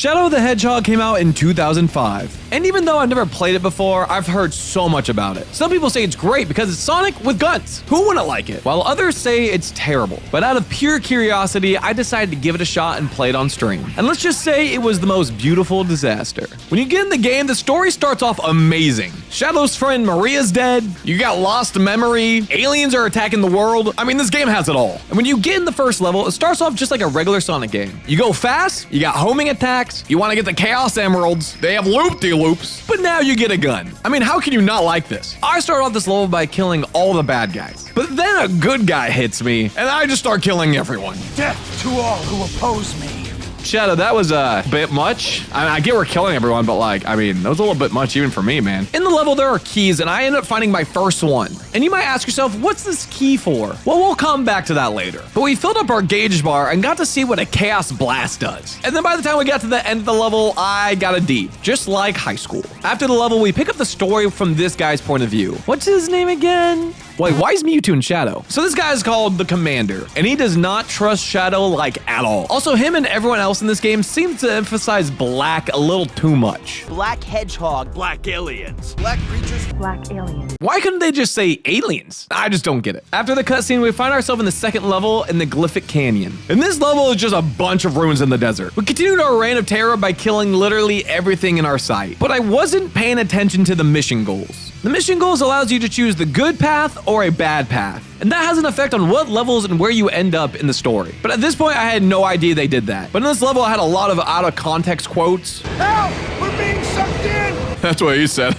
Shadow the Hedgehog came out in 2005, and even though I've never played it before, I've heard so much about it. Some people say it's great because it's Sonic with guns. Who wouldn't like it? While others say it's terrible. But out of pure curiosity, I decided to give it a shot and play it on stream. And let's just say it was the most beautiful disaster. When you get in the game, the story starts off amazing. Shadow's friend Maria's dead, you got lost memory, aliens are attacking the world. I mean, this game has it all. And when you get in the first level, it starts off just like a regular Sonic game. You go fast, you got homing attacks, you want to get the Chaos Emeralds, they have loop-de-loops, but now you get a gun. I mean, how can you not like this? I started off this level by killing all the bad guys, but then a good guy hits me, and I just start killing everyone. Death to all who oppose me. Shadow, that was a bit much. I get we're killing everyone, but like, I mean, that was a little bit much even for me, man. In the level, there are keys, and I ended up finding my first one. And you might ask yourself, what's this key for? Well, we'll come back to that later. But we filled up our gauge bar and got to see what a Chaos Blast does. And then by the time we got to the end of the level, I got a D, just like high school. After the level, we pick up the story from this guy's point of view. What's his name again? Wait, why is Mewtwo in Shadow? So this guy is called the Commander, and he does not trust Shadow like at all. Also, him and everyone else in this game seems to emphasize black a little too much. Black hedgehog. Black aliens. Black creatures. Black aliens. Why couldn't they just say aliens? I just don't get it. After the cutscene, we find ourselves in the second level in the Glyphic Canyon. And this level is just a bunch of ruins in the desert. We continued our reign of terror by killing literally everything in our sight. But I wasn't paying attention to the mission goals. The mission goals allows you to choose the good path or a bad path. And that has an effect on what levels and where you end up in the story. But at this point, I had no idea they did that. But in this level, I had a lot of out of context quotes. Help! We're being sucked in! That's what he said.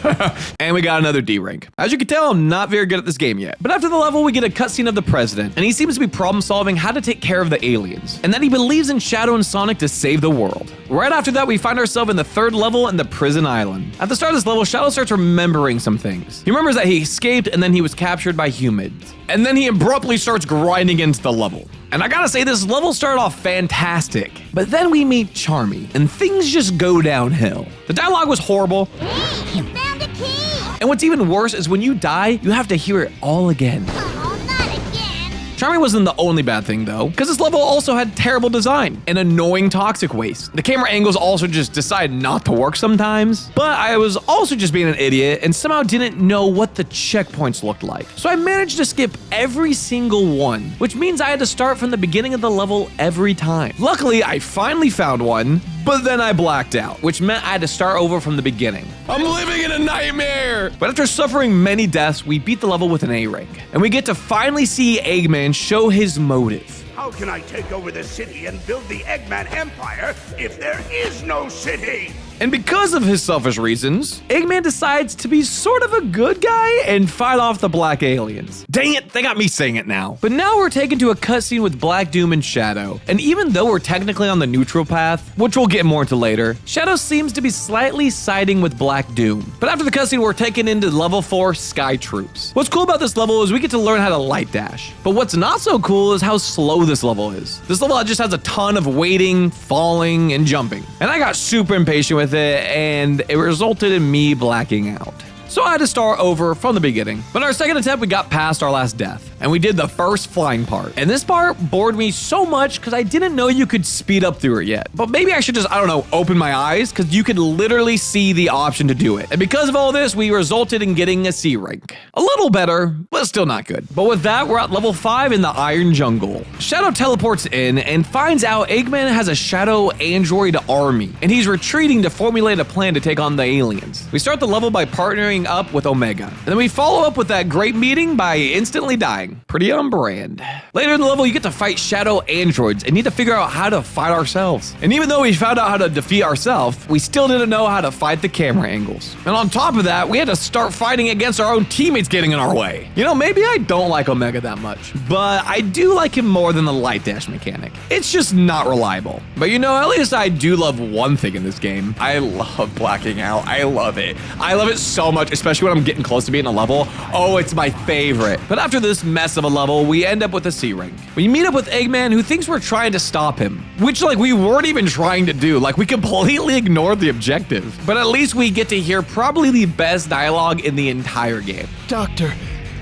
And we got another D rank. As you can tell, I'm not very good at this game yet. But after the level, we get a cutscene of the president, and he seems to be problem solving how to take care of the aliens, and that he believes in Shadow and Sonic to save the world. Right after that, we find ourselves in the third level in the prison island. At the start of this level, Shadow starts remembering some things. He remembers that he escaped and then he was captured by humans. And then he abruptly starts grinding into the level. And I gotta say, this level started off fantastic. But then we meet Charmy, and things just go downhill. The dialogue was horrible. Hey, you found a key! And what's even worse is when you die, you have to hear it all again. Oh, not again! Charmy wasn't the only bad thing though, because this level also had terrible design and annoying toxic waste. The camera angles also just decide not to work sometimes, but I was also just being an idiot and somehow didn't know what the checkpoints looked like. So I managed to skip every single one, which means I had to start from the beginning of the level every time. Luckily, I finally found one, but then I blacked out, which meant I had to start over from the beginning. I'm living in a nightmare! But after suffering many deaths, we beat the level with an A rank, and we get to finally see Eggman show his motive. How can I take over the city and build the Eggman Empire if there is no city? And because of his selfish reasons, Eggman decides to be sort of a good guy and fight off the black aliens. Dang it, they got me saying it now. But now we're taken to a cutscene with Black Doom and Shadow. And even though we're technically on the neutral path, which we'll get more into later, Shadow seems to be slightly siding with Black Doom. But after the cutscene, we're taken into level 4 Sky Troops. What's cool about this level is we get to learn how to light dash. But what's not so cool is how slow this level is. This level just has a ton of waiting, falling, and jumping. And I got super impatient with it, and it resulted in me blacking out. So I had to start over from the beginning. But in our second attempt, we got past our last death, and we did the first flying part. And this part bored me so much because I didn't know you could speed up through it yet. But maybe I should just, I don't know, open my eyes, because you could literally see the option to do it. And because of all this, we resulted in getting a C rank. A little better, but still not good. But with that, we're at level 5 in the Iron Jungle. Shadow teleports in and finds out Eggman has a Shadow android army, and he's retreating to formulate a plan to take on the aliens. We start the level by partnering up with Omega, and then we follow up with that great meeting by instantly dying. Pretty on brand. Later in the level, you get to fight Shadow androids and need to figure out how to fight ourselves. And even though we found out how to defeat ourselves, we still didn't know how to fight the camera angles. And on top of that, we had to start fighting against our own teammates getting in our way. You know, maybe I don't like Omega that much, but I do like him more than the light dash mechanic. It's just not reliable. But you know, at least I do love one thing in this game. I love blacking out. I love it. I love it so much, especially when I'm getting close to beating a level. Oh, it's my favorite. But after this mess of a level, we end up with a C rank. We meet up with Eggman, who thinks we're trying to stop him, which like we weren't even trying to do. Like we completely ignored the objective. But at least we get to hear probably the best dialogue in the entire game. Doctor,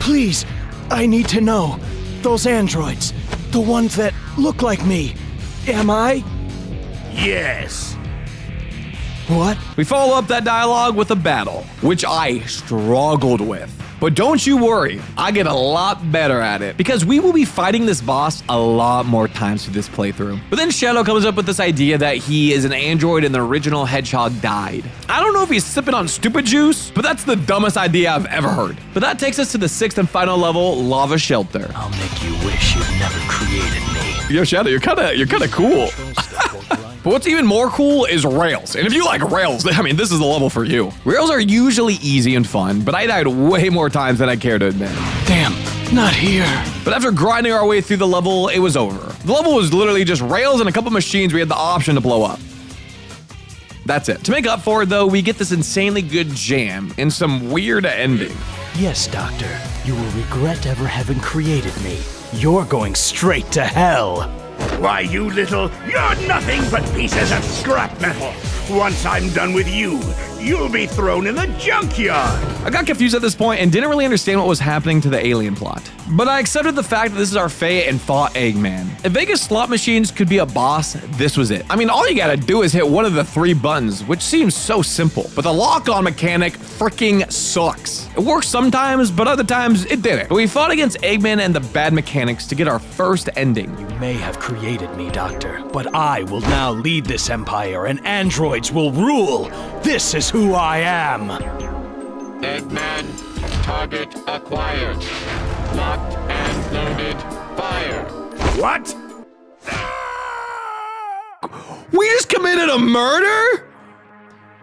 please, I need to know. Those androids, the ones that look like me, am I? Yes. What? We follow up that dialogue with a battle, which I struggled with. But don't you worry, I get a lot better at it because we will be fighting this boss a lot more times through this playthrough. But then Shadow comes up with this idea that he is an android and the original hedgehog died. I don't know if he's sipping on stupid juice, but that's the dumbest idea I've ever heard. But that takes us to the 6th and final level, Lava Shelter. I'll make you wish you'd never created me. Yo, Shadow, you're kinda cool. But what's even more cool is rails. And if you like rails, I mean, this is the level for you. Rails are usually easy and fun, but I died way more times than I care to admit. Damn, not here. But after grinding our way through the level, it was over. The level was literally just rails and a couple machines we had the option to blow up. That's it. To make up for it, though, we get this insanely good jam and some weird ending. Yes, Doctor. You will regret ever having created me. You're going straight to hell. Why, you little... You're nothing but pieces of scrap metal. Once I'm done with you, you'll be thrown in the junkyard. I got confused at this point and didn't really understand what was happening to the alien plot. But I accepted the fact that this is our fate and fought Eggman. If Vegas slot machines could be a boss, this was it. I mean, all you gotta do is hit one of the 3 buttons, which seems so simple. But the lock-on mechanic freaking sucks. It works sometimes, but other times it didn't. But we fought against Eggman and the bad mechanics to get our first ending. You may have created me, Doctor, but I will now lead this empire and androids will rule. This is who I am. Eggman, target acquired. Locked and loaded, fire. What? We just committed a murder?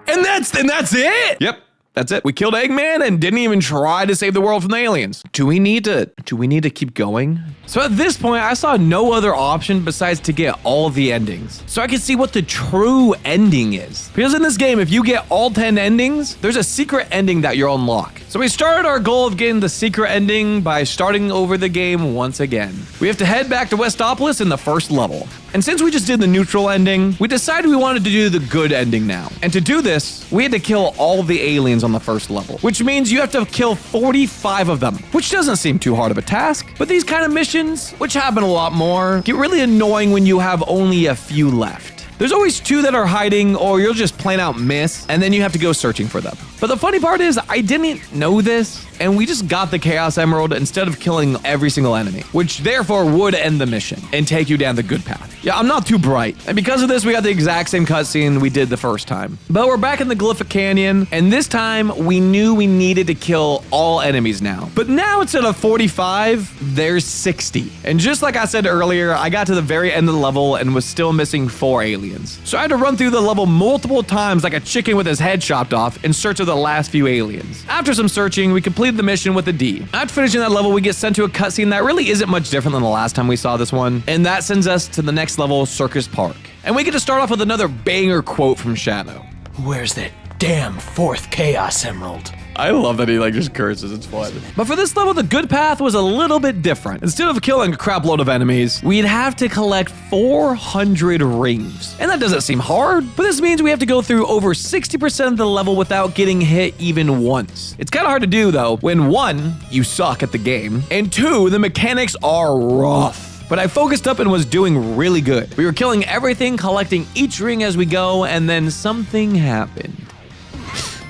And that's it? Yep. That's it. We killed Eggman and didn't even try to save the world from the aliens. Do we need to keep going? So at this point, I saw no other option besides to get all of the endings, so I could see what the true ending is. Because in this game, if you get all 10 endings, there's a secret ending that you'll unlock. So we started our goal of getting the secret ending by starting over the game once again. We have to head back to Westopolis in the first level. And since we just did the neutral ending, we decided we wanted to do the good ending now. And to do this, we had to kill all the aliens on the first level, which means you have to kill 45 of them, which doesn't seem too hard of a task. But these kind of missions, which happen a lot more, get really annoying when you have only a few left. There's always 2 that are hiding, or you'll just plain out miss, and then you have to go searching for them. But the funny part is, I didn't know this, and we just got the Chaos Emerald instead of killing every single enemy, which therefore would end the mission and take you down the good path. Yeah, I'm not too bright, and because of this, we got the exact same cutscene we did the first time. But we're back in the Glyphic Canyon, and this time, we knew we needed to kill all enemies now. But now, instead of 45, there's 60. And just like I said earlier, I got to the very end of the level and was still missing 4 aliens. So I had to run through the level multiple times like a chicken with his head chopped off in search of the last few aliens. After some searching, we completed the mission with a D. After finishing that level, we get sent to a cutscene that really isn't much different than the last time we saw this one, and that sends us to the next level, Circus Park. And we get to start off with another banger quote from Shadow. Where's that damn 4th Chaos Emerald? I love that he just curses, it's fun. But for this level, the good path was a little bit different. Instead of killing a crap load of enemies, we'd have to collect 400 rings. And that doesn't seem hard, but this means we have to go through over 60% of the level without getting hit even once. It's kind of hard to do though, when 1, you suck at the game, and 2, the mechanics are rough. But I focused up and was doing really good. We were killing everything, collecting each ring as we go, and then something happened.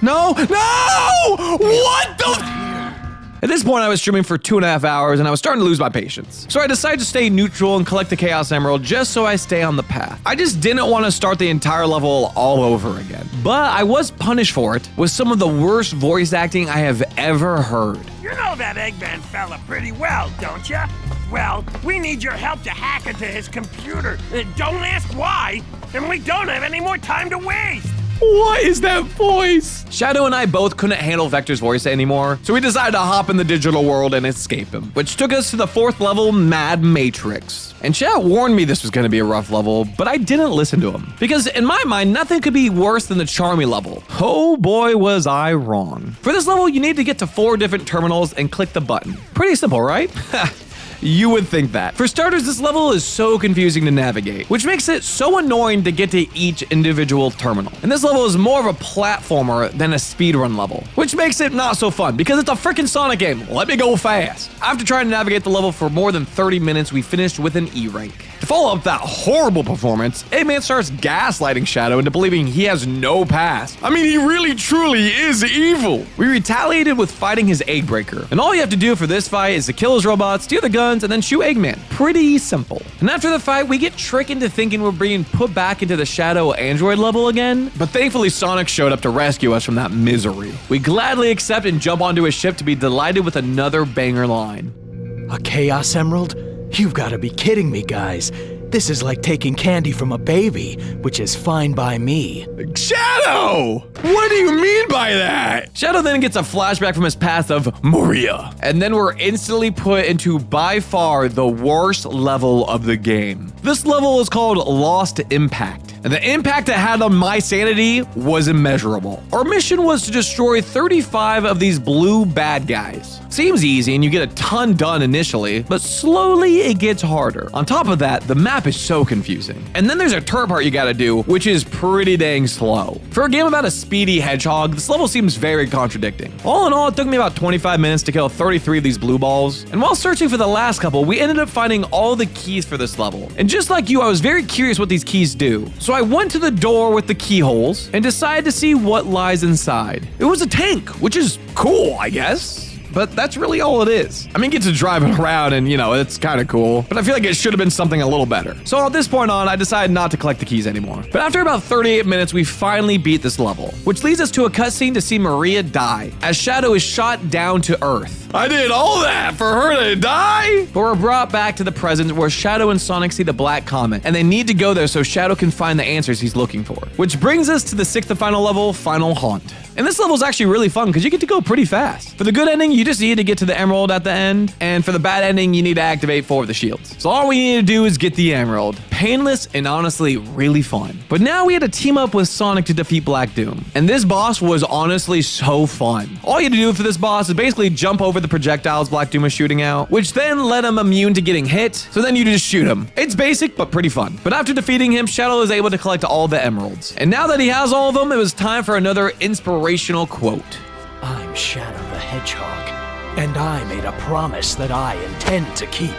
No! What the? At this point, I was streaming for 2.5 hours and I was starting to lose my patience. So I decided to stay neutral and collect the Chaos Emerald just so I stay on the path. I just didn't want to start the entire level all over again. But I was punished for it with some of the worst voice acting I have ever heard. You know that Eggman fella pretty well, don't ya? Well, we need your help to hack into his computer. Don't ask why, and we don't have any more time to waste. What is that voice? Shadow and I both couldn't handle Vector's voice anymore, so we decided to hop in the digital world and escape him, which took us to the 4th level, Mad Matrix. And chat warned me this was going to be a rough level, but I didn't listen to him. Because in my mind, nothing could be worse than the Charmy level. Oh boy, was I wrong. For this level, you need to get to 4 different terminals and click the button. Pretty simple, right? You would think that. For starters, this level is so confusing to navigate, which makes it so annoying to get to each individual terminal. And this level is more of a platformer than a speedrun level, which makes it not so fun because it's a freaking Sonic game. Let me go fast. After trying to navigate the level for more than 30 minutes, we finished with an E rank. To follow up that horrible performance, Eggman starts gaslighting Shadow into believing he has no past. I mean, he really truly is evil. We retaliated with fighting his egg breaker, and all you have to do for this fight is to kill his robots, steal the guns, and then shoot Eggman. Pretty simple. And after the fight, we get tricked into thinking we're being put back into the Shadow android level again, but thankfully Sonic showed up to rescue us from that misery. We gladly accept and jump onto his ship to be delighted with another banger line. A Chaos Emerald? You've got to be kidding me, guys. This is like taking candy from a baby, which is fine by me. Shadow! What do you mean by that? Shadow then gets a flashback from his past of Maria, and then we're instantly put into by far the worst level of the game. This level is called Lost Impact, and the impact it had on my sanity was immeasurable. Our mission was to destroy 35 of these blue bad guys. Seems easy and you get a ton done initially, but slowly it gets harder. On top of that, the map is so confusing. And then there's a turret part you gotta do, which is pretty dang slow. For a game about a speedy hedgehog, this level seems very contradicting. All in all, it took me about 25 minutes to kill 33 of these blue balls. And while searching for the last couple, we ended up finding all the keys for this level. And just like you, I was very curious what these keys do. So I went to the door with the keyholes and decided to see what lies inside. It was a tank, which is cool, I guess. But that's really all it is. I mean, you get to drive it around and, you know, it's kind of cool, but I feel like it should have been something a little better. So at this point on, I decided not to collect the keys anymore. But after about 38 minutes, we finally beat this level, which leads us to a cutscene to see Maria die, as Shadow is shot down to Earth. I did all that for her to die? But we're brought back to the present where Shadow and Sonic see the Black Comet, and they need to go there so Shadow can find the answers he's looking for. Which brings us to the 6th and final level, Final Haunt. And this level is actually really fun because you get to go pretty fast. For the good ending, you just need to get to the emerald at the end. And for the bad ending, you need to activate 4 of the shields. So all we need to do is get the emerald. Painless and honestly really fun. But now we had to team up with Sonic to defeat Black Doom. And this boss was honestly so fun. All you had to do for this boss is basically jump over the projectiles Black Doom is shooting out, which then let him immune to getting hit. So then you just shoot him. It's basic, but pretty fun. But after defeating him, Shadow is able to collect all the emeralds. And now that he has all of them, it was time for another inspirational quote. I'm Shadow the Hedgehog, and I made a promise that I intend to keep.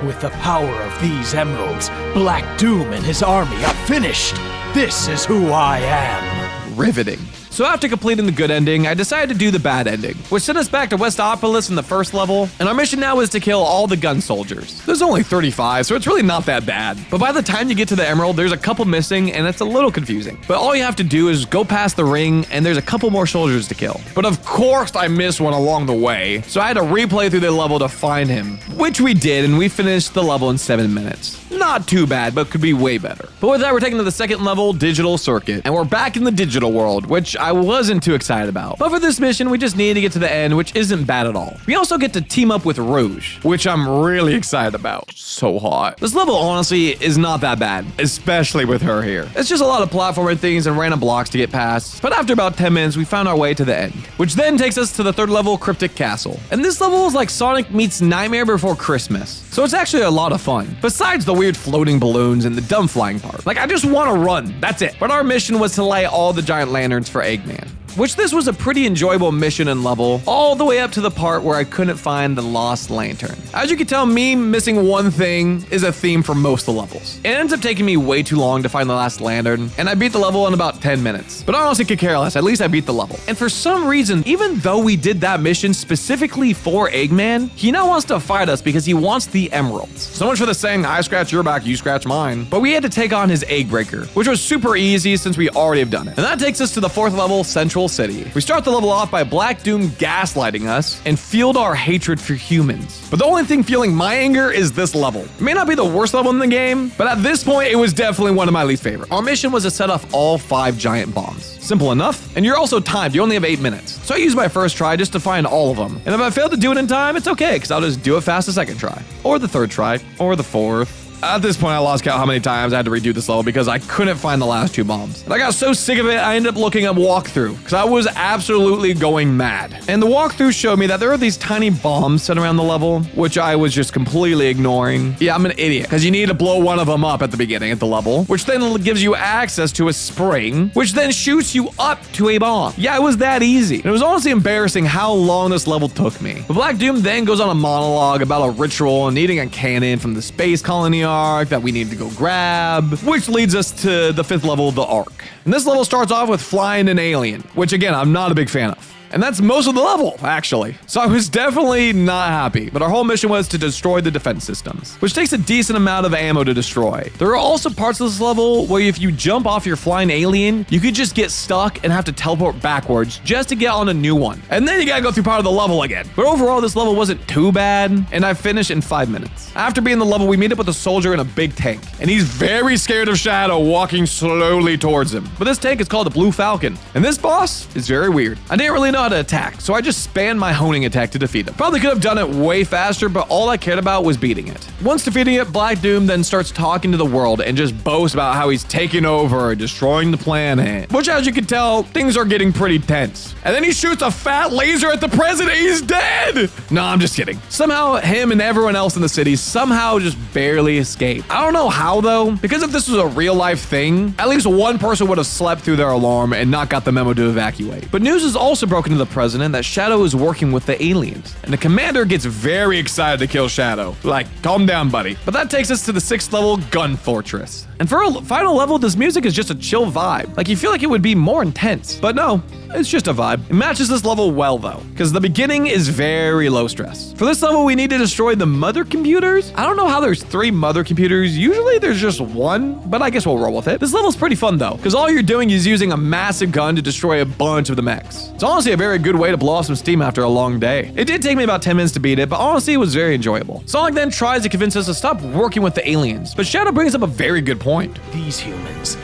With the power of these emeralds, Black Doom and his army are finished. This is who I am. Riveting. So after completing the good ending, I decided to do the bad ending, which sent us back to Westopolis in the first level, and our mission now is to kill all the gun soldiers. There's only 35, so it's really not that bad. But by the time you get to the emerald, there's a couple missing, and it's a little confusing. But all you have to do is go past the ring, and there's a couple more soldiers to kill. But of course I missed one along the way, so I had to replay through the level to find him, which we did, and we finished the level in 7 minutes. Not too bad, but could be way better. But with that, we're taking to the 2nd level, Digital Circuit, and we're back in the digital world, which I wasn't too excited about. But for this mission, we just needed to get to the end, which isn't bad at all. We also get to team up with Rouge, which I'm really excited about. So hot. This level, honestly, is not that bad, especially with her here. It's just a lot of platforming things and random blocks to get past. But after about 10 minutes, we found our way to the end, which then takes us to the 3rd level, Cryptic Castle. And this level is like Sonic meets Nightmare Before Christmas. So it's actually a lot of fun. Besides the weird floating balloons and the dumb flying part. Like, I just want to run. That's it. But our mission was to light all the giant lanterns for Eggman. Which this was a pretty enjoyable mission and level, all the way up to the part where I couldn't find the lost lantern. As you can tell, me missing one thing is a theme for most of the levels. It ends up taking me way too long to find the last lantern, and I beat the level in about 10 minutes. But I honestly could care less, at least I beat the level. And for some reason, even though we did that mission specifically for Eggman, he now wants to fight us because he wants the emeralds. So much for the saying, I scratch your back, you scratch mine. But we had to take on his egg breaker, which was super easy since we already have done it. And that takes us to the 4th level, Central City. We start the level off by Black Doom gaslighting us and fueled our hatred for humans. But the only thing fueling my anger is this level. It may not be the worst level in the game, but at this point, it was definitely one of my least favorite. Our mission was to set off all 5 giant bombs. Simple enough, and you're also timed. You only have 8 minutes. So I used my first try just to find all of them. And if I failed to do it in time, it's okay, because I'll just do it fast the 2nd try, or the 3rd try, or the 4th. At this point, I lost count how many times I had to redo this level because I couldn't find the last 2 bombs. And I got so sick of it, I ended up looking up walkthrough because I was absolutely going mad. And the walkthrough showed me that there are these tiny bombs set around the level, which I was just completely ignoring. Yeah, I'm an idiot because you need to blow one of them up at the beginning of the level, which then gives you access to a spring, which then shoots you up to a bomb. Yeah, it was that easy. And it was honestly embarrassing how long this level took me. But Black Doom then goes on a monologue about a ritual and needing a cannon from the space colony arc that we need to go grab, which leads us to the 5th level, the arc. And this level starts off with flying an alien, which again, I'm not a big fan of. And that's most of the level, actually. So I was definitely not happy, but our whole mission was to destroy the defense systems, which takes a decent amount of ammo to destroy. There are also parts of this level where if you jump off your flying alien, you could just get stuck and have to teleport backwards just to get on a new one. And then you gotta go through part of the level again. But overall, this level wasn't too bad, and I finished in 5 minutes. After being the level, we meet up with a soldier in a big tank, and he's very scared of Shadow walking slowly towards him. But this tank is called the Blue Falcon, and this boss is very weird. I didn't really know how to attack, so I just spammed my honing attack to defeat him. Probably could have done it way faster, but all I cared about was beating it. Once defeating it, Black Doom then starts talking to the world and just boasts about how he's taking over and destroying the planet, which, as you can tell, things are getting pretty tense. And then he shoots a fat laser at the president. He's dead! No, I'm just kidding. Somehow, him and everyone else in the city somehow just barely escape. I don't know how, though, because if this was a real-life thing, at least one person would have slept through their alarm and not got the memo to evacuate. But news is also broken to the president that Shadow is working with the aliens, and the commander gets very excited to kill Shadow. Like, calm down, buddy. But that takes us to the 6th level, Gun Fortress. And for a final level, this music is just a chill vibe. Like, you feel like it would be more intense, but no, it's just a vibe. It matches this level well, though, because the beginning is very low stress. For this level, we need to destroy the mother computers. I don't know how there's 3 mother computers. Usually there's just 1, but I guess we'll roll with it. This level's pretty fun, though, because all you're doing is using a massive gun to destroy a bunch of the mechs. It's honestly a very good way to blow off some steam after a long day. It did take me about 10 minutes to beat it, but honestly, it was very enjoyable. Sonic then tries to convince us to stop working with the aliens, but Shadow brings up a very good point. These humans,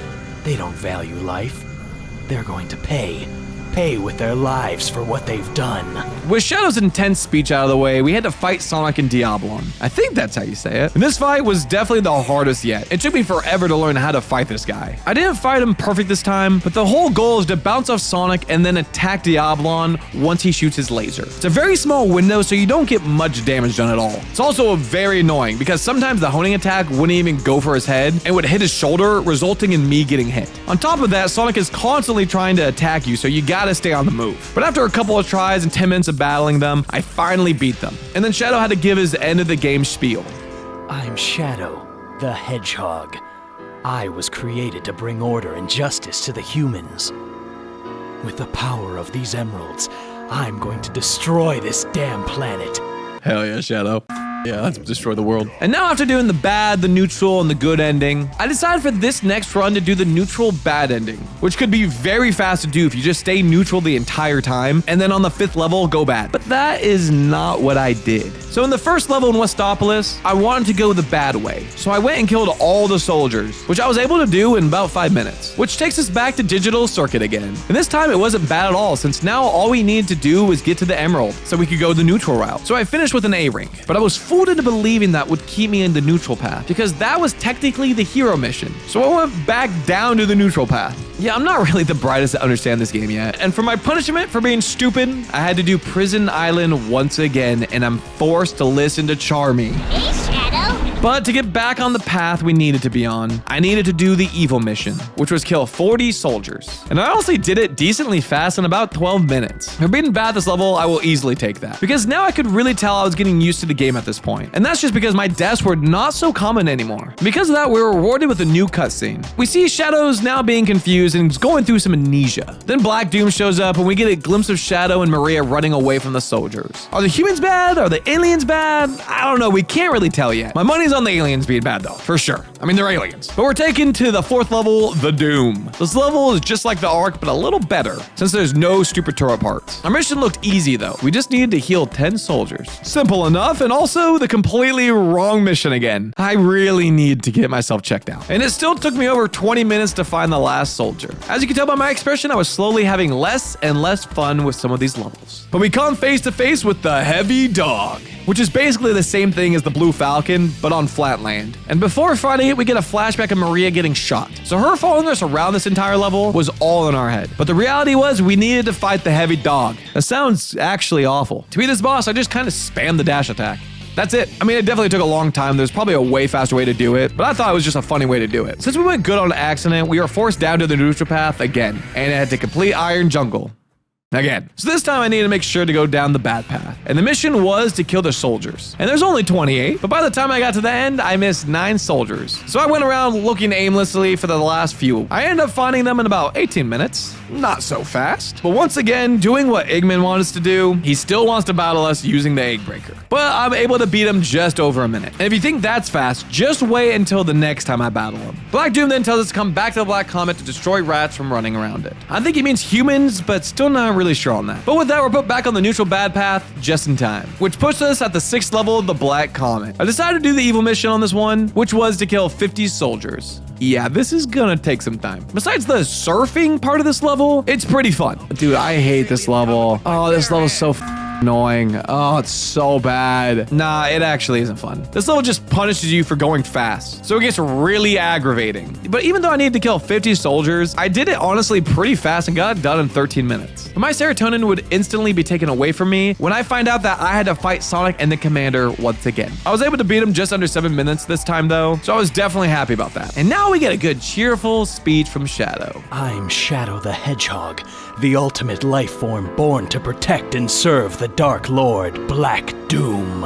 they don't value life. They're going to pay with their lives for what they've done. With Shadow's intense speech out of the way, we had to fight Sonic and Diablon. I think that's how you say it. And this fight was definitely the hardest yet. It took me forever to learn how to fight this guy. I didn't fight him perfect this time, but the whole goal is to bounce off Sonic and then attack Diablon once he shoots his laser. It's a very small window, so you don't get much damage done at all. It's also very annoying because sometimes the honing attack wouldn't even go for his head and would hit his shoulder, resulting in me getting hit. On top of that, Sonic is constantly trying to attack you, so you gotta stay on the move. But after a couple of tries and 10 minutes of battling them, I finally beat them. And then Shadow had to give his end of the game spiel. I'm Shadow the Hedgehog. I was created to bring order and justice to the humans. With the power of these emeralds, I'm going to destroy this damn planet. Hell yeah, Shadow. Yeah, let's destroy the world. And now after doing the bad, the neutral, and the good ending, I decided for this next run to do the neutral bad ending, which could be very fast to do if you just stay neutral the entire time, and then on the 5th level, go bad. But that is not what I did. So in the first level in Westopolis, I wanted to go the bad way. So I went and killed all the soldiers, which I was able to do in about 5 minutes, which takes us back to Digital Circuit again. And this time it wasn't bad at all, since now all we needed to do was get to the Emerald, so we could go the neutral route. So I finished with an A rank, but I was fooled into believing that would keep me in the neutral path, because that was technically the hero mission. So I went back down to the neutral path. Yeah, I'm not really the brightest to understand this game yet, and for my punishment for being stupid, I had to do Prison Island once again, and I'm forced to listen to Charmy. Hey, Shadow. But to get back on the path we needed to be on, I needed to do the evil mission, which was kill 40 soldiers. And I honestly did it decently fast in about 12 minutes. For being bad at this level, I will easily take that, because now I could really tell I was getting used to the game at this point. And that's just because my deaths were not so common anymore. Because of that, we were rewarded with a new cutscene. We see Shadow's now being confused and he's going through some amnesia. Then Black Doom shows up and we get a glimpse of Shadow and Maria running away from the soldiers. Are the humans bad? Are the aliens bad? I don't know, we can't really tell yet. My money's on the aliens being bad though, for sure. I mean, they're aliens. But we're taken to the 4th level, the Doom. This level is just like the Ark, but a little better, since there's no stupid turret parts. Our mission looked easy though. We just needed to heal 10 soldiers. Simple enough, and also the completely wrong mission again. I really need to get myself checked out. And it still took me over 20 minutes to find the last soldier. As you can tell by my expression, I was slowly having less and less fun with some of these levels. But we come face to face with the Heavy Dog, which is basically the same thing as the Blue Falcon, but on flat land. And before fighting it, we get a flashback of Maria getting shot. So her following us around this entire level was all in our head. But the reality was we needed to fight the Heavy Dog. That sounds actually awful. To beat this boss, I just kind of spammed the dash attack. That's it. I mean, it definitely took a long time. There's probably a way faster way to do it, but I thought it was just a funny way to do it. Since we went good on accident, we were forced down to the neutral path again, and had to complete Iron Jungle. Again. So this time I need to make sure to go down the bad path. And the mission was to kill the soldiers. And there's only 28, but by the time I got to the end, I missed 9 soldiers. So I went around looking aimlessly for the last few. I ended up finding them in about 18 minutes. Not so fast. But once again, doing what Eggman wanted us to do, he still wants to battle us using the egg breaker. But I'm able to beat him just over a minute. And if you think that's fast, just wait until the next time I battle him. Black Doom then tells us to come back to the Black Comet to destroy rats from running around it. I think he means humans, but still not really sure on that. But with that, we're put back on the neutral bad path just in time, which puts us at the 6th level of the Black Comet. I decided to do the evil mission on this one, which was to kill 50 soldiers. Yeah, this is gonna take some time. Besides the surfing part of this level, it's pretty fun. Dude, I hate this level. Oh, this level's so annoying. Oh, it's so bad. Nah, it actually isn't fun. This level just punishes you for going fast, so it gets really aggravating. But even though I needed to kill 50 soldiers, I did it honestly pretty fast and got it done in 13 minutes. But my serotonin would instantly be taken away from me when I find out that I had to fight Sonic and the Commander once again. I was able to beat him just under 7 minutes this time though, so I was definitely happy about that. And now we get a good cheerful speech from Shadow. I'm Shadow the Hedgehog, the ultimate life form born to protect and serve the Dark Lord, Black Doom.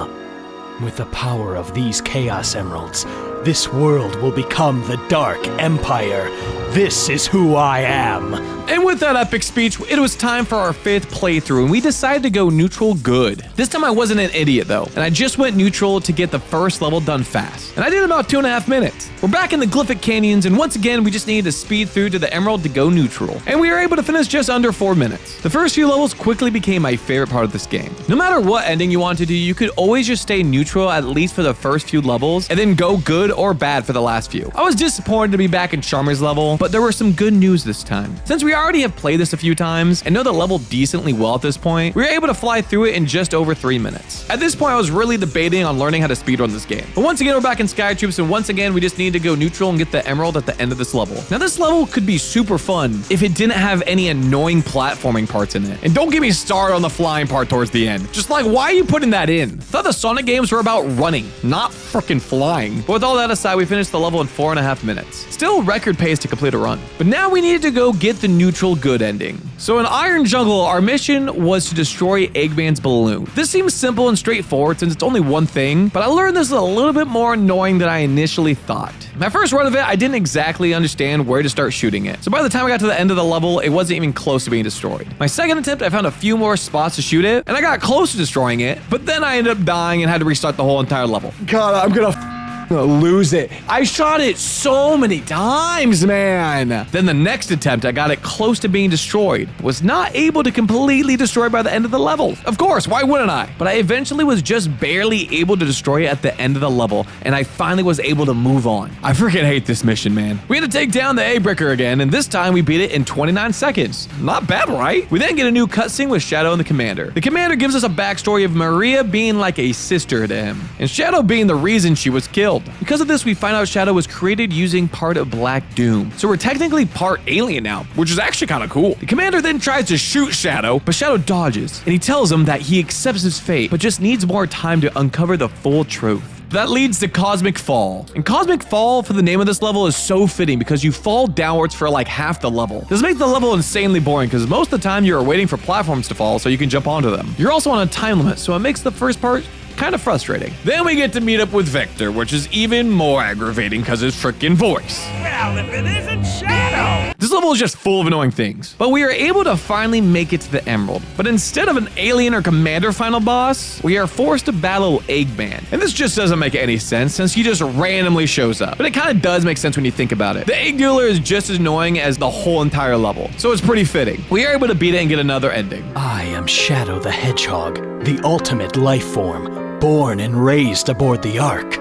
With the power of these Chaos Emeralds, this world will become the Dark Empire. This is who I am. And with that epic speech, it was time for our 5th playthrough, and we decided to go neutral good. This time I wasn't an idiot though, and I just went neutral to get the first level done fast. And I did about 2.5 minutes. We're back in the Glyphic Canyons, and once again, we just needed to speed through to the Emerald to go neutral. And we were able to finish just under 4 minutes. The first few levels quickly became my favorite part of this game. No matter what ending you want to do, you could always just stay neutral at least for the first few levels, and then go good or bad for the last few. I was disappointed to be back in Charmer's level, but there were some good news this time. Since we already have played this a few times and know the level decently well at this point, we were able to fly through it in just over 3 minutes. At this point, I was really debating on learning how to speedrun this game. But once again, we're back in Sky Troops, and once again, we just need to go neutral and get the Emerald at the end of this level. Now, this level could be super fun if it didn't have any annoying platforming parts in it. And don't get me started on the flying part towards the end. Just like, why are you putting that in? I thought the Sonic games were about running, not freaking flying. But with all that aside, we finished the level in 4.5 minutes. Still record pace to complete a run. But now we needed to go get the neutral good ending. So in Iron Jungle, our mission was to destroy Eggman's balloon. This seems simple and straightforward since it's only one thing, but I learned this is a little bit more annoying than I initially thought. My first run of it, I didn't exactly understand where to start shooting it. So by the time I got to the end of the level, it wasn't even close to being destroyed. My second attempt, I found a few more spots to shoot it, and I got close to destroying it, but then I ended up dying and had to restart the whole entire level. God, I'm gonna lose it. I shot it so many times, man. Then the next attempt, I got it close to being destroyed. Was not able to completely destroy by the end of the level. Of course, why wouldn't I? But I eventually was just barely able to destroy it at the end of the level, and I finally was able to move on. I freaking hate this mission, man. We had to take down the egg breaker again, and this time we beat it in 29 seconds. Not bad, right? We then get a new cutscene with Shadow and the Commander. The Commander gives us a backstory of Maria being like a sister to him, and Shadow being the reason she was killed. Because of this, we find out Shadow was created using part of Black Doom. So we're technically part alien now, which is actually kind of cool. The Commander then tries to shoot Shadow, but Shadow dodges, and he tells him that he accepts his fate, but just needs more time to uncover the full truth. That leads to Cosmic Fall. And Cosmic Fall for the name of this level is so fitting because you fall downwards for like half the level. This makes the level insanely boring because most of the time you're waiting for platforms to fall so you can jump onto them. You're also on a time limit, so it makes the first part kind of frustrating. Then we get to meet up with Vector, which is even more aggravating because his freaking voice. Well, if it isn't Shadow! This level is just full of annoying things. But we are able to finally make it to the Emerald. But instead of an alien or commander final boss, we are forced to battle Eggman. And this just doesn't make any sense since he just randomly shows up. But it kind of does make sense when you think about it. The Egg Dealer is just as annoying as the whole entire level. So it's pretty fitting. We are able to beat it and get another ending. I am Shadow the Hedgehog, the ultimate life form, born and raised aboard the Ark.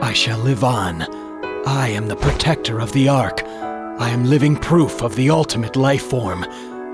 I shall live on. I am the protector of the Ark. I am living proof of the ultimate life form.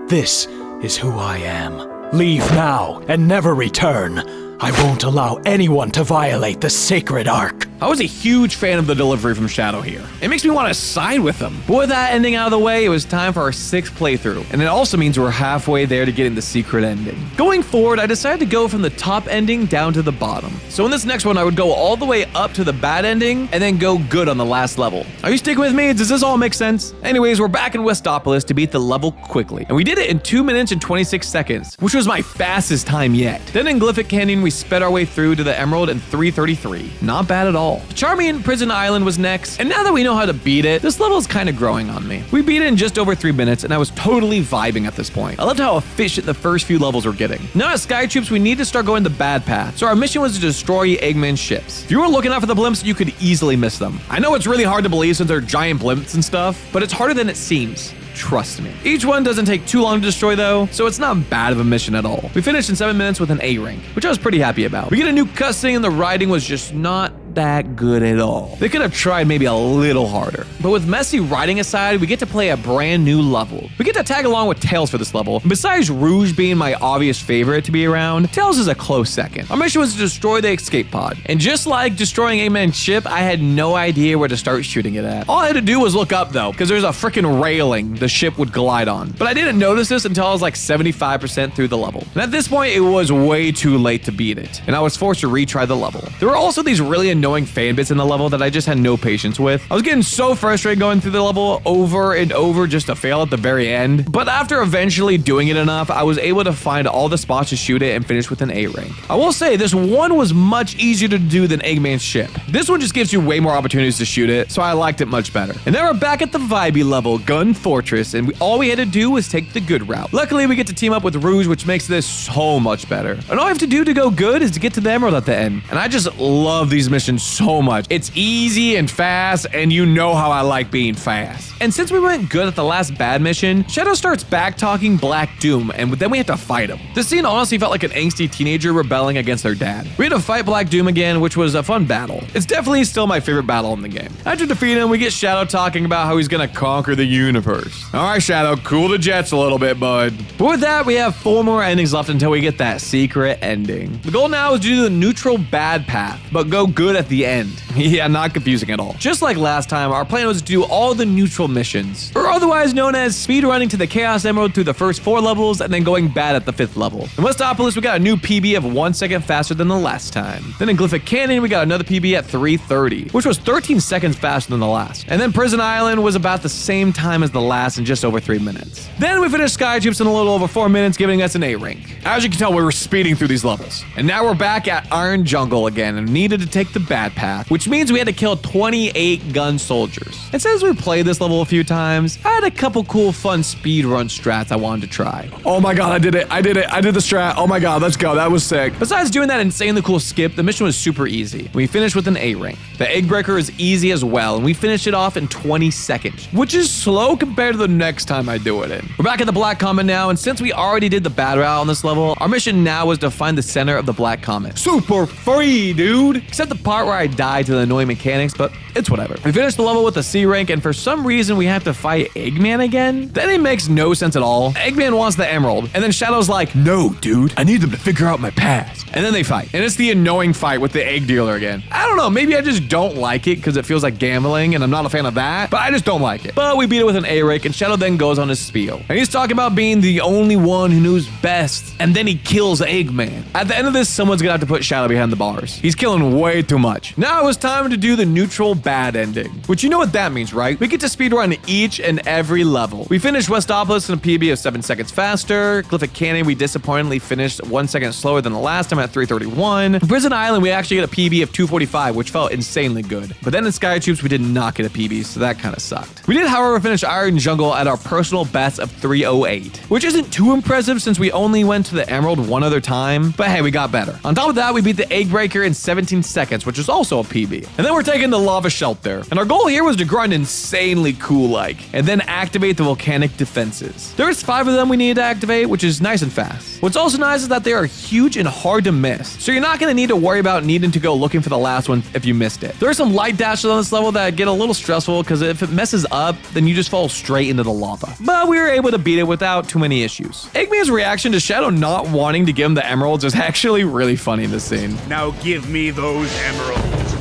This is who I am. Leave now and never return. I won't allow anyone to violate the sacred Ark. I was a huge fan of the delivery from Shadow here. It makes me want to side with him. But with that ending out of the way, it was time for our 6th playthrough. And it also means we're halfway there to getting the secret ending. Going forward, I decided to go from the top ending down to the bottom. So in this next one, I would go all the way up to the bad ending and then go good on the last level. Are you sticking with me? Does this all make sense? Anyways, we're back in Westopolis to beat the level quickly. And we did it in 2 minutes and 26 seconds, which was my fastest time yet. Then in Glyphic Canyon, we sped our way through to the Emerald in 3:33. Not bad at all. Charming Prison Island was next, and now that we know how to beat it, this level is kind of growing on me. We beat it in just over 3 minutes, and I was totally vibing at this point. I loved how efficient the first few levels were getting. Now at Sky Troops, we need to start going the bad path, so our mission was to destroy Eggman's ships. If you were looking out for the blimps, you could easily miss them. I know it's really hard to believe since they're giant blimps and stuff, but it's harder than it seems. Trust me. Each one doesn't take too long to destroy though, so it's not bad of a mission at all. We finished in 7 minutes with an A rank, which I was pretty happy about. We get a new cutscene and the writing was just not that good at all. They could have tried maybe a little harder. But with messy writing aside, we get to play a brand new level. We get to tag along with Tails for this level. And besides Rouge being my obvious favorite to be around, Tails is a close second. Our mission was to destroy the escape pod. And just like destroying Eggman's ship, I had no idea where to start shooting it at. All I had to do was look up though, because there's a freaking railing the ship would glide on. But I didn't notice this until I was like 75% through the level. And at this point, it was way too late to beat it. And I was forced to retry the level. There were also these really annoying fan bits in the level that I just had no patience with. I was getting so frustrated going through the level over and over just to fail at the very end. But after eventually doing it enough, I was able to find all the spots to shoot it and finish with an A rank. I will say this one was much easier to do than Eggman's ship. This one just gives you way more opportunities to shoot it, so I liked it much better. And then we're back at the vibey level, Gun Fortress, and all we had to do was take the good route. Luckily, we get to team up with Rouge, which makes this so much better. And all I have to do to go good is to get to the Emerald at the end. And I just love these missions so much. It's easy and fast, and you know how I like being fast. And since we went good at the last bad mission, Shadow starts back-talking Black Doom, and then we have to fight him. This scene honestly felt like an angsty teenager rebelling against their dad. We had to fight Black Doom again, which was a fun battle. It's definitely still my favorite battle in the game. After defeating him, we get Shadow talking about how he's gonna conquer the universe. All right, Shadow, cool the jets a little bit, bud. But with that, we have 4 more endings left until we get that secret ending. The goal now is to do the neutral bad path, but go good at the end. Yeah, not confusing at all. Just like last time, our plan was to do all the neutral missions, or otherwise known as speedrunning to the Chaos Emerald through the first 4 levels and then going bad at the 5th level. In Westopolis, we got a new PB of 1 second faster than the last time. Then in Glyphic Canyon, we got another PB at 3:30, which was 13 seconds faster than the last. And then Prison Island was about the same time as the last in just over 3 minutes. Then we finished Sky Troops in a little over 4 minutes, giving us an A rank. As you can tell, we were speeding through these levels. And now we're back at Iron Jungle again and needed to take the bad path, which means we had to kill 28 gun soldiers. And since we played this level a few times, I had a couple cool fun speedrun strats I wanted to try. Oh my god, I did it. I did the strat. Oh my god, let's go. That was sick. Besides doing that insanely cool skip, the mission was super easy. We finished with an A rank. The egg breaker is easy as well, and we finished it off in 20 seconds, which is slow compared to the next time I do it in. We're back at the Black Comet now, and since we already did the bad route on this level, our mission now was to find the center of the Black Comet. Super free, dude! Except the part where I died to the annoying mechanics, but it's whatever. We finished the level with a C rank, and for some reason we have to fight Eggman again? That it makes no sense at all. Eggman wants the emerald, and then Shadow's like, no, dude, I need them to figure out my past. And then they fight, and it's the annoying fight with the egg dealer again. I don't know, maybe I just don't like it because it feels like gambling, and I'm not a fan of that, but I just don't like it. But we beat it with an A rank, and Shadow then goes on his spiel. And he's talking about being the only one who knows best, and then he kills Eggman. At the end of this, someone's gonna have to put Shadow behind the bars. He's killing way too much. Now it was time to do the neutral bad ending, which you know what that means, right? We get to speedrun each and every level. We finished Westopolis in a PB of 7 seconds faster. Glyphic Canyon, we disappointingly finished 1 second slower than the last time at 3:31. Prison Island, we actually get a PB of 2:45, which felt insanely good. But then in Sky Troops, we did not get a PB, so that kind of sucked. We did, however, finish Iron Jungle at our personal best of 3:08, which isn't too impressive since we only went to the Emerald one other time, but hey, we got better. On top of that, we beat the Egg Breaker in 17 seconds, which is also a PB. And then we're taking the Lava Shelter. And our goal here was to grind insanely cool-like, and then activate the volcanic defenses. There's 5 of them we needed to activate, which is nice and fast. What's also nice is that they are huge and hard to miss, so you're not going to need to worry about needing to go looking for the last one if you missed it. There are some light dashes on this level that get a little stressful because if it messes up, then you just fall straight into the lava. But we were able to beat it without too many issues. Eggman's reaction to Shadow not wanting to give him the emeralds is actually really funny in this scene. Now give me those emeralds.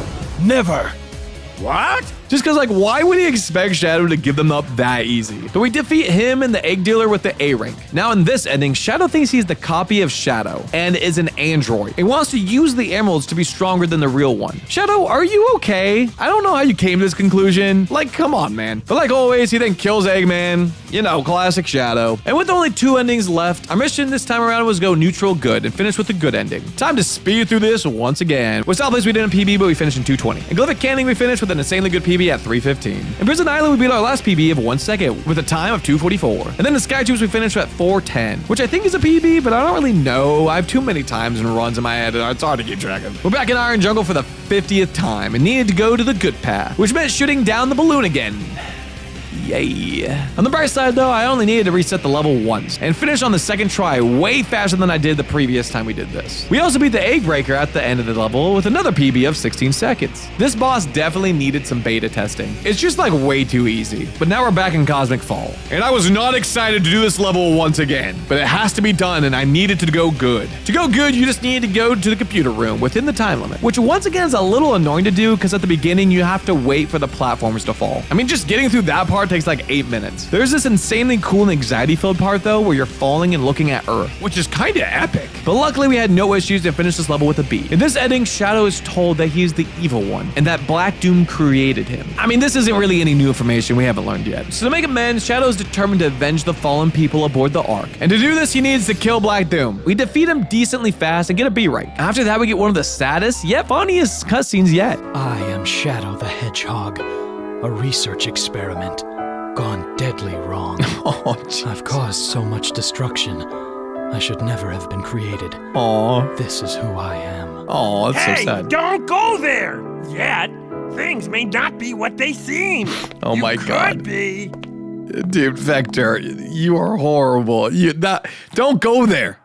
Never! What? Just because, like, why would he expect Shadow to give them up that easy? But we defeat him and the egg dealer with the A rank. Now in this ending, Shadow thinks he's the copy of Shadow and is an android. He wants to use the emeralds to be stronger than the real one. Shadow, are you okay? I don't know how you came to this conclusion. Like, come on, man. But like always, he then kills Eggman. You know, classic Shadow. And with only 2 endings left, our mission this time around was go neutral good and finish with the good ending. Time to speed through this once again. With South Place, we did a PB, but we finished in 2:20. In Glyphic Canning, we finished with an insanely good PB at 3:15. In Prison Island, we beat our last PB of 1 second with a time of 2:44. And then in Sky Tubes, we finished at 4:10, which I think is a PB, but I don't really know. I have too many times and runs in my head, and it's hard to keep track of. We're back in Iron Jungle for the 50th time and needed to go to the good path, which meant shooting down the balloon again. Yay. On the bright side though, I only needed to reset the level once and finish on the second try way faster than I did the previous time we did this. We also beat the egg breaker at the end of the level with another PB of 16 seconds. This boss definitely needed some beta testing. It's just like way too easy. But now we're back in Cosmic Fall. And I was not excited to do this level once again, but it has to be done and I needed to go good. To go good, you just need to go to the computer room within the time limit, which once again is a little annoying to do because at the beginning you have to wait for the platforms to fall. I mean, just getting through that part takes like 8 minutes. There's this insanely cool and anxiety-filled part though where you're falling and looking at Earth, which is kinda epic. But luckily we had no issues and finished this level with a B. In this ending, Shadow is told that he is the evil one and that Black Doom created him. I mean, this isn't really any new information we haven't learned yet. So to make amends, Shadow is determined to avenge the fallen people aboard the Ark. And to do this, he needs to kill Black Doom. We defeat him decently fast and get a B rank. After that, we get one of the saddest yet funniest cutscenes yet. I am Shadow the Hedgehog, a research experiment gone deadly wrong. Oh, jeez. I've caused so much destruction. I should never have been created. Aw. This is who I am. Oh, that's Hey, so sad. don't go there yet. Things may not be what they seem. Oh my God. Could be. Dude, Vector, you are horrible. Don't go there.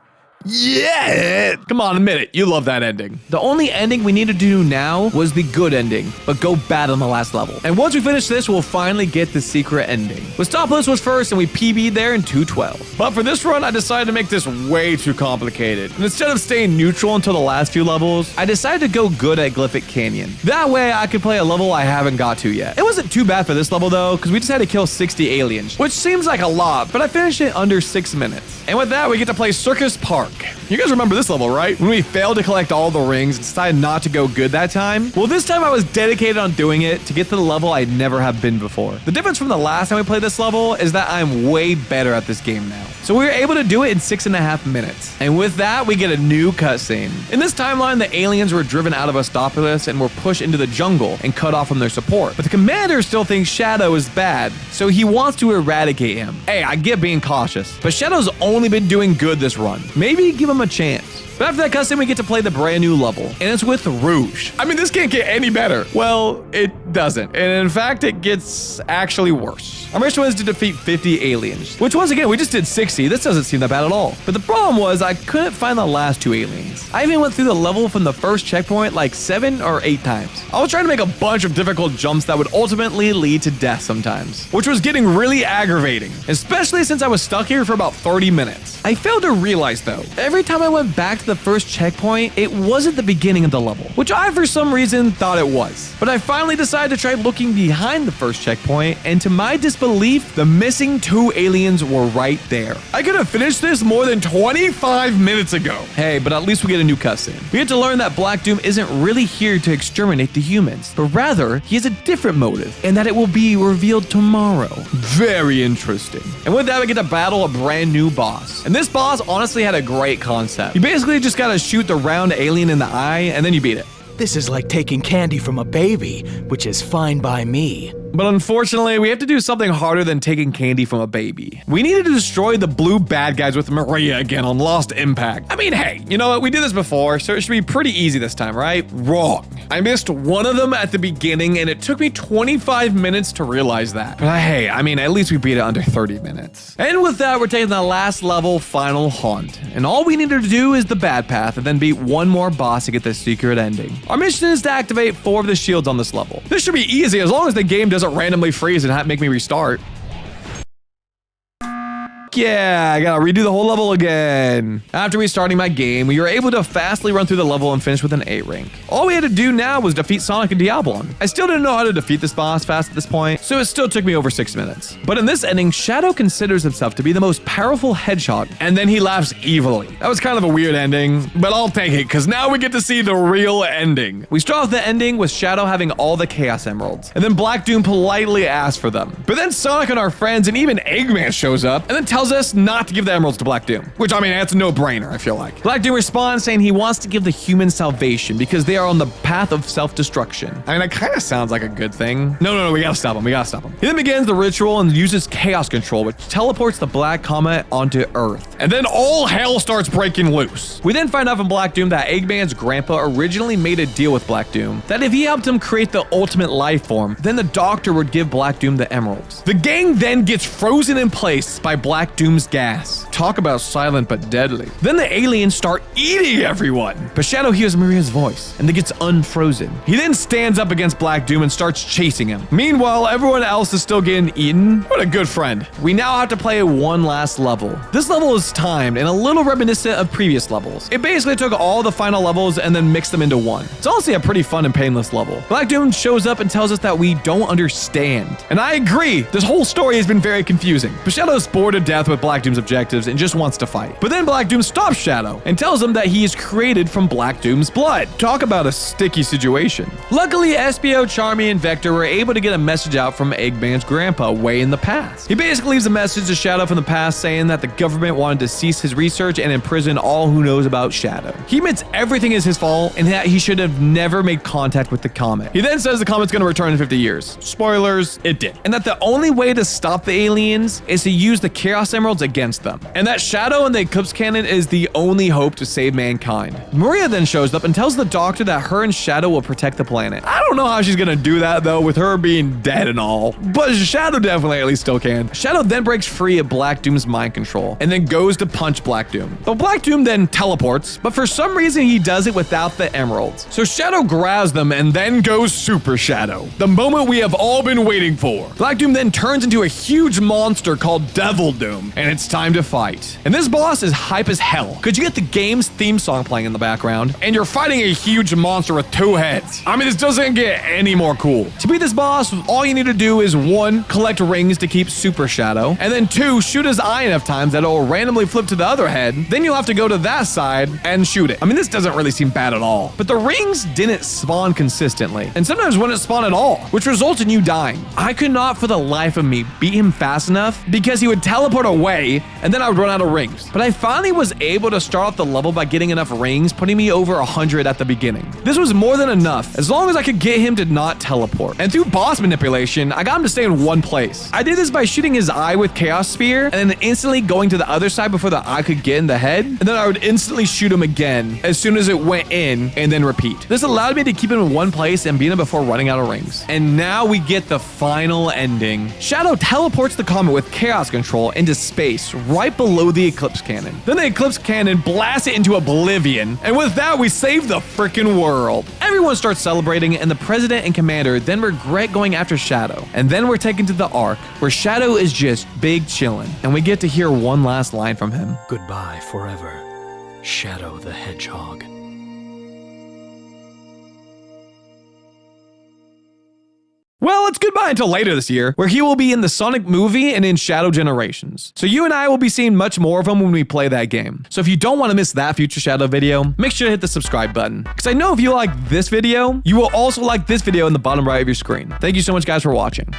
Yeah! Come on, admit it. You love that ending. The only ending we needed to do now was the good ending, but go bad on the last level. And once we finish this, we'll finally get the secret ending. With Stopless was first, and we PB'd there in 2:12. But for this run, I decided to make this way too complicated. And instead of staying neutral until the last few levels, I decided to go good at Glyphic Canyon. That way, I could play a level I haven't got to yet. It wasn't too bad for this level though, because we just had to kill 60 aliens, which seems like a lot, but I finished it under 6 minutes. And with that, we get to play Circus Park. You guys remember this level, right? When we failed to collect all the rings and decided not to go good that time? Well, this time I was dedicated on doing it to get to the level I'd never have been before. The difference from the last time we played this level is that I'm way better at this game now. So we were able to do it in 6.5 minutes. And with that, we get a new cutscene. In this timeline, the aliens were driven out of Ostopolis and were pushed into the jungle and cut off from their support. But the commander still thinks Shadow is bad, so he wants to eradicate him. Hey, I get being cautious, but Shadow's only been doing good this run. Maybe give him a chance. But after that cutscene, we get to play the brand new level, and it's with Rouge. I mean, this can't get any better. Well, it doesn't. And in fact, it gets actually worse. Our mission was to defeat 50 aliens, which once again, we just did 60. This doesn't seem that bad at all. But the problem was I couldn't find the last 2 aliens. I even went through the level from the first checkpoint like 7 or 8 times. I was trying to make a bunch of difficult jumps that would ultimately lead to death sometimes, which was getting really aggravating, especially since I was stuck here for about 30 minutes. I failed to realize though, every time I went back to the first checkpoint, it wasn't the beginning of the level, which I for some reason thought it was. But I finally decided to try looking behind the first checkpoint, and to my disbelief, the missing 2 aliens were right there. I could have finished this more than 25 minutes ago. Hey, but at least we get a new cutscene. We get to learn that Black Doom isn't really here to exterminate the humans, but rather he has a different motive, and that it will be revealed tomorrow. Very interesting. And with that, we get to battle a brand new boss. And this boss honestly had a great concept. You basically just gotta shoot the round alien in the eye, and then you beat it. This is like taking candy from a baby, which is fine by me. But unfortunately, we have to do something harder than taking candy from a baby. We needed to destroy the blue bad guys with Maria again on Lost Impact. I mean, hey, you know what? We did this before, so it should be pretty easy this time, right? Wrong. I missed one of them at the beginning, and it took me 25 minutes to realize that. But hey, I mean, at least we beat it under 30 minutes. And with that, we're taking the last level, Final Haunt. And all we needed to do is the bad path, and then beat one more boss to get the secret ending. Our mission is to activate 4 of the shields on this level. This should be easy as long as the game doesn't randomly freeze and make me restart. Fuck yeah, I gotta redo the whole level again. After restarting my game, we were able to fastly run through the level and finish with an A rank. All we had to do now was defeat Sonic and Diabolon. I still didn't know how to defeat this boss fast at this point, so it still took me over 6 minutes. But in this ending, Shadow considers himself to be the most powerful hedgehog, and then he laughs evilly. That was kind of a weird ending, but I'll take it, because now we get to see the real ending. We start off the ending with Shadow having all the Chaos Emeralds, and then Black Doom politely asks for them. But then Sonic and our friends and even Eggman shows up, and then tells us not to give the emeralds to Black Doom, which, I mean, that's a no-brainer, I feel like. Black Doom responds saying he wants to give the humans salvation because they are on the path of self-destruction. I mean, that kind of sounds like a good thing. No, we gotta stop him, we gotta stop him. He then begins the ritual and uses Chaos Control, which teleports the Black Comet onto Earth. And then all hell starts breaking loose. We then find out from Black Doom that Eggman's grandpa originally made a deal with Black Doom that if he helped him create the ultimate life form, then the doctor would give Black Doom the emeralds. The gang then gets frozen in place by Black Doom's gas. Talk about silent but deadly. Then the aliens start eating everyone. But Shadow hears Maria's voice and then gets unfrozen. He then stands up against Black Doom and starts chasing him. Meanwhile, everyone else is still getting eaten. What a good friend. We now have to play one last level. This level is timed and a little reminiscent of previous levels. It basically took all the final levels and then mixed them into one. It's honestly a pretty fun and painless level. Black Doom shows up and tells us that we don't understand. And I agree, this whole story has been very confusing. But Shadow's bored to death with Black Doom's objectives and just wants to fight. But then Black Doom stops Shadow and tells him that he is created from Black Doom's blood. Talk about a sticky situation. Luckily, Espio, Charmy, and Vector were able to get a message out from Eggman's grandpa way in the past. He basically leaves a message to Shadow from the past saying that the government wanted to cease his research and imprison all who knows about Shadow. He admits everything is his fault and that he should have never made contact with the comet. He then says the comet's going to return in 50 years. Spoilers, it did. And that the only way to stop the aliens is to use the Chaos Emeralds against them. And that Shadow and the Eclipse Cannon is the only hope to save mankind. Maria then shows up and tells the doctor that her and Shadow will protect the planet. I don't know how she's going to do that though, with her being dead and all. But Shadow definitely at least still can. Shadow then breaks free of Black Doom's mind control and then goes to punch Black Doom. But Black Doom then teleports, but for some reason he does it without the emeralds. So Shadow grabs them and then goes Super Shadow. The moment we have all been waiting for. Black Doom then turns into a huge monster called Devil Doom, and it's time to fight. And this boss is hype as hell, because you get the game's theme song playing in the background, and you're fighting a huge monster with 2 heads. I mean, this doesn't get any more cool. To beat this boss, all you need to do is 1, collect rings to keep Super Shadow, and then 2, shoot his eye enough times that it'll randomly flip to the other head. Then you'll have to go to that side and shoot it. I mean, this doesn't really seem bad at all. But the rings didn't spawn consistently, and sometimes wouldn't spawn at all, which results in you dying. I could not for the life of me beat him fast enough because he would teleport away and then I would run out of rings. But I finally was able to start off the level by getting enough rings, putting me over 100 at the beginning. This was more than enough, as long as I could get him to not teleport. And through boss manipulation, I got him to stay in one place. I did this by shooting his eye with Chaos Spear and then instantly going to the other side before the eye could get in the head. And then I would instantly shoot him again as soon as it went in and then repeat. This allowed me to keep him in one place and beat him before running out of rings. And now we get the final ending. Shadow teleports the comet with Chaos Control into space right below the Eclipse Cannon. Then the Eclipse Cannon blasts it into oblivion. And with that, we save the freaking world. Everyone starts celebrating and the president and commander then regret going after Shadow. And then we're taken to the Ark where Shadow is just big chillin'. And we get to hear one last line from him. Goodbye forever, Shadow the Hedgehog. Well, it's goodbye until later this year, where he will be in the Sonic movie and in Shadow Generations. So you and I will be seeing much more of him when we play that game. So if you don't want to miss that future Shadow video, make sure to hit the subscribe button. Because I know if you like this video, you will also like this video in the bottom right of your screen. Thank you so much guys for watching.